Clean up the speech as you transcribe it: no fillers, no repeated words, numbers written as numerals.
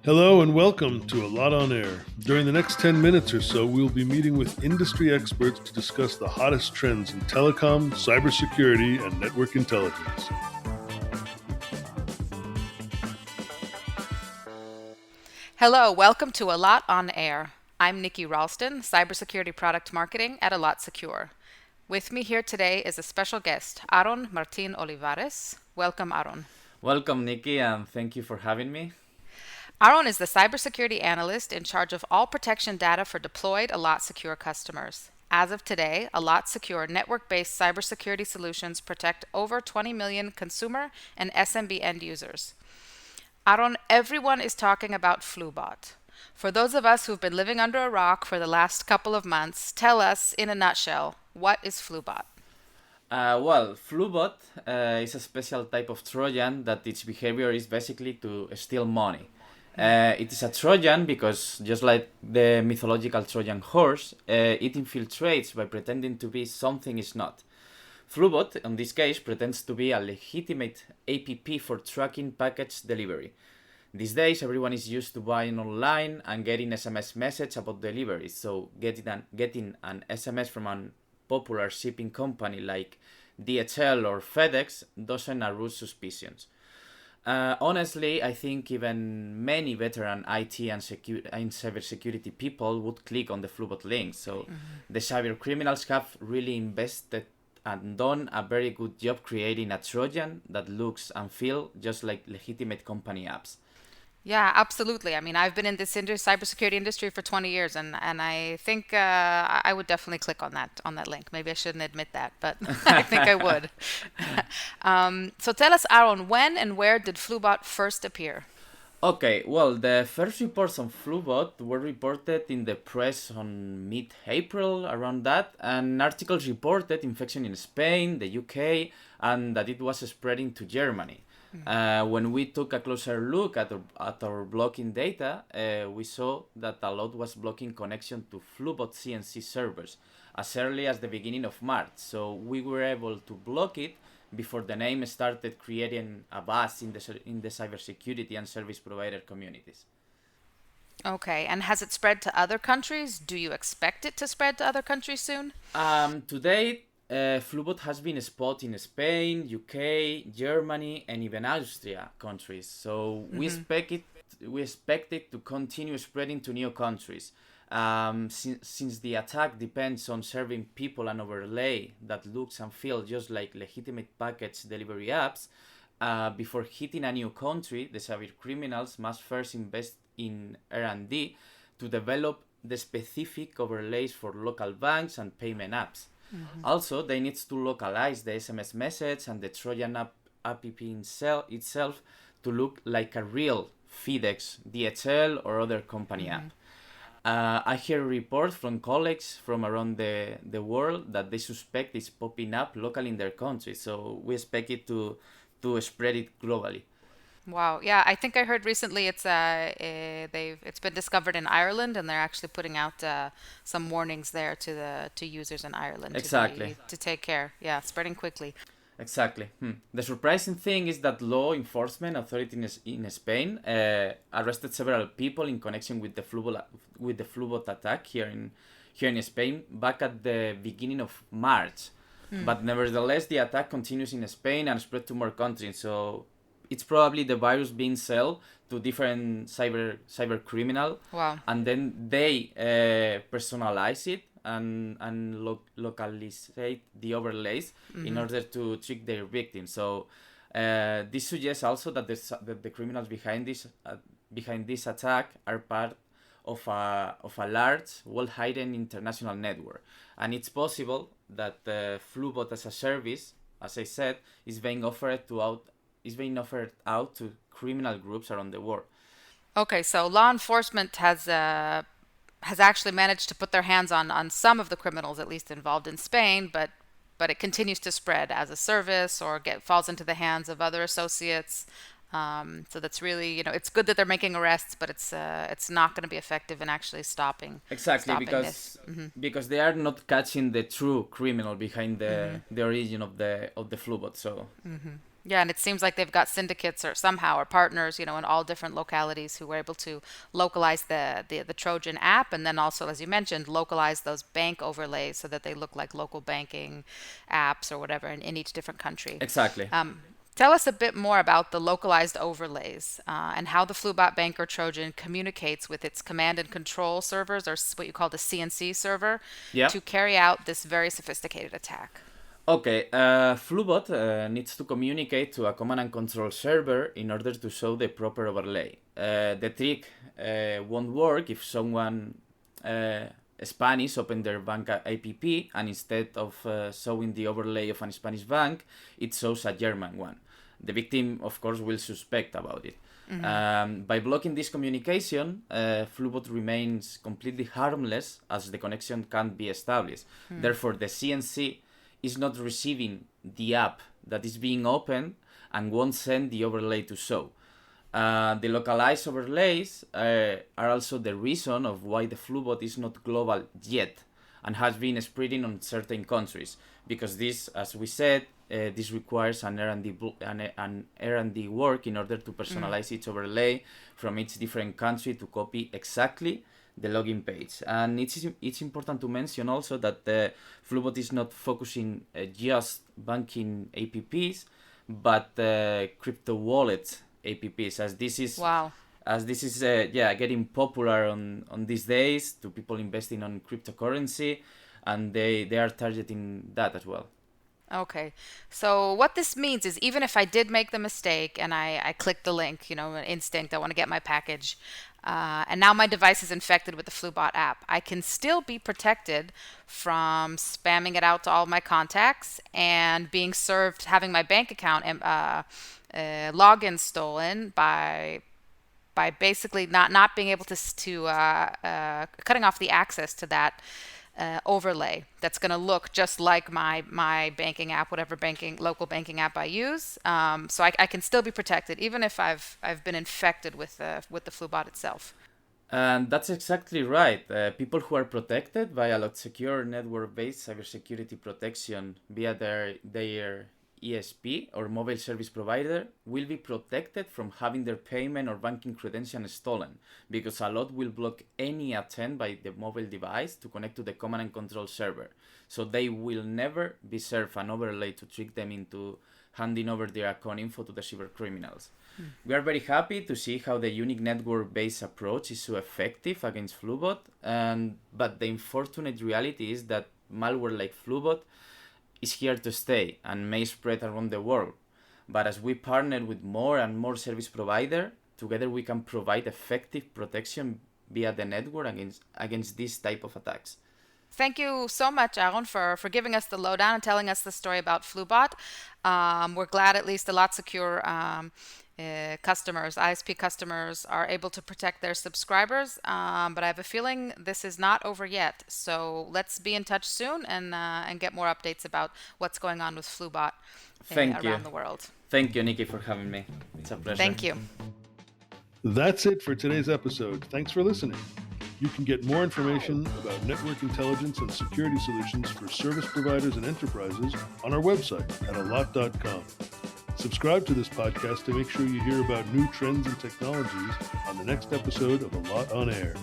Hello and welcome to Allot on Air. During the next 10 minutes or so, we'll be meeting with industry experts to discuss the hottest trends in telecom, cybersecurity, and network intelligence. Hello, welcome to Allot on Air. I'm Nikki Ralston, Cybersecurity Product Marketing at Allot Secure. With me here today is a special guest, Aaron Martin Olivares. Welcome, Aaron. Welcome, Nikki, and thank you for having me. Aaron is the cybersecurity analyst in charge of all protection data for deployed Allot Secure customers. As of today, Allot Secure network-based cybersecurity solutions protect over 20 million consumer and SMB end users. Aaron, everyone is talking about Flubot. For those of us who've been living under a rock for the last couple of months, tell us in a nutshell, what is Flubot? Flubot is a special type of Trojan that its behavior is basically to steal money. It is a Trojan because, just like the mythological Trojan horse, it infiltrates by pretending to be something it's not. Flubot, in this case, pretends to be a legitimate app for tracking package delivery. These days, everyone is used to buying online and getting SMS message about delivery, so getting an SMS from a popular shipping company like DHL or FedEx doesn't arouse suspicions. Honestly, I think even many veteran IT and cybersecurity people would click on the Flubot link. So the cyber criminals have really invested and done a very good job creating a Trojan that looks and feels just like legitimate company apps. Yeah, absolutely. I mean, I've been in this cybersecurity industry for 20 years, and I think I would definitely click on that link. Maybe I shouldn't admit that, but I think I would. So tell us, Aaron, when and where did Flubot first appear? Okay, well, the first reports on Flubot were reported in the press on mid-April, around that, and articles reported infection in Spain, the UK, and that it was spreading to Germany. When we took a closer look at our blocking data, we saw that Allot was blocking connection to Flubot CNC servers as early as the beginning of March, so we were able to block it before the name started creating a buzz in the cybersecurity and service provider communities. Okay, and has it spread to other countries? Do you expect it to spread to other countries soon? To date, Flubot has been spotted in Spain, UK, Germany, and even Austria countries. So we expect it to continue spreading to new countries. Since the attack depends on serving people an overlay that looks and feels just like legitimate package delivery apps, before hitting a new country, the cyber criminals must first invest in R&D to develop the specific overlays for local banks and payment apps. Also, they need to localize the SMS message and the Trojan app itself to look like a real FedEx, DHL, or other company app. I hear reports from colleagues from around the world that they suspect it's popping up locally in their country, so we expect it to spread it globally. Wow. Yeah, I think I heard recently it's been discovered in Ireland, and they're actually putting out some warnings there to users in Ireland Exactly. to take care. Yeah, spreading quickly. Exactly. The surprising thing is that law enforcement authorities in Spain arrested several people in connection with the Flubot attack here in Spain back at the beginning of March. But nevertheless, the attack continues in Spain and spread to more countries. So it's probably the virus being sold to different cyber criminal, Wow. and then they personalize it and localize the overlays in order to trick their victims. So this suggests also that the criminals behind this attack are part of a large, well-hidden international network, and it's possible that Flubot as a service, as I said, is being offered out to criminal groups around the world. Okay, so law enforcement has actually managed to put their hands on some of the criminals, at least involved in Spain, but it continues to spread as a service or falls into the hands of other associates. So that's really, it's good that they're making arrests, but it's not going to be effective in actually stopping this. Because they are not catching the true criminal behind the origin of the Flubot. So Yeah, and it seems like they've got syndicates or somehow or partners, in all different localities who were able to localize the Trojan app, and then also, as you mentioned, localize those bank overlays so that they look like local banking apps or whatever in each different country. Exactly. Tell us a bit more about the localized overlays and how the Flubot Banker Trojan communicates with its command and control servers, or what you call the CNC server, Yeah. to carry out this very sophisticated attack. Okay, Flubot needs to communicate to a command and control server in order to show the proper overlay. The trick won't work if someone Spanish open their bank app, and instead of showing the overlay of a Spanish bank, it shows a German one. The victim, of course, will suspect about it. By blocking this communication, Flubot remains completely harmless as the connection can't be established. Therefore, the CNC is not receiving the app that is being opened and won't send the overlay to show. The localized overlays are also the reason of why the Flubot is not global yet and has been spreading on certain countries, because this, as we said, this requires an R&D work in order to personalize each overlay from each different country to copy exactly the login page. And it's important to mention also that the Flubot is not focusing just banking apps, but crypto wallet apps, as this is getting popular on these days to people investing on cryptocurrency, and they are targeting that as well. Okay, so what this means is even if I did make the mistake and I clicked the link, an instinct, I want to get my package, and now my device is infected with the Flubot app, I can still be protected from spamming it out to all my contacts and being served, having my bank account login stolen by basically not being able to cutting off the access to that overlay that's going to look just like my banking app, whatever local banking app I use. So I can still be protected even if I've been infected with the Flubot itself. And that's exactly right. People who are protected by Allot secure network-based cybersecurity protection via their ESP or mobile service provider will be protected from having their payment or banking credentials stolen, because Allot will block any attempt by the mobile device to connect to the command and control server. So they will never be served an overlay to trick them into handing over their account info to the cyber criminals. We are very happy to see how the unique network-based approach is so effective against Flubot, but the unfortunate reality is that malware like Flubot is here to stay and may spread around the world. But as we partner with more and more service providers, together we can provide effective protection via the network against this type of attacks. Thank you so much, Aaron, for giving us the lowdown and telling us the story about Flubot. We're glad at least Allot Secure customers, ISP customers, are able to protect their subscribers. But I have a feeling this is not over yet. So let's be in touch soon and get more updates about what's going on with Flubot around the world. Thank you, Nikki, for having me. It's a pleasure. Thank you. That's it for today's episode. Thanks for listening. You can get more information about network intelligence and security solutions for service providers and enterprises on our website at allot.com. Subscribe to this podcast to make sure you hear about new trends and technologies on the next episode of Allot on Air.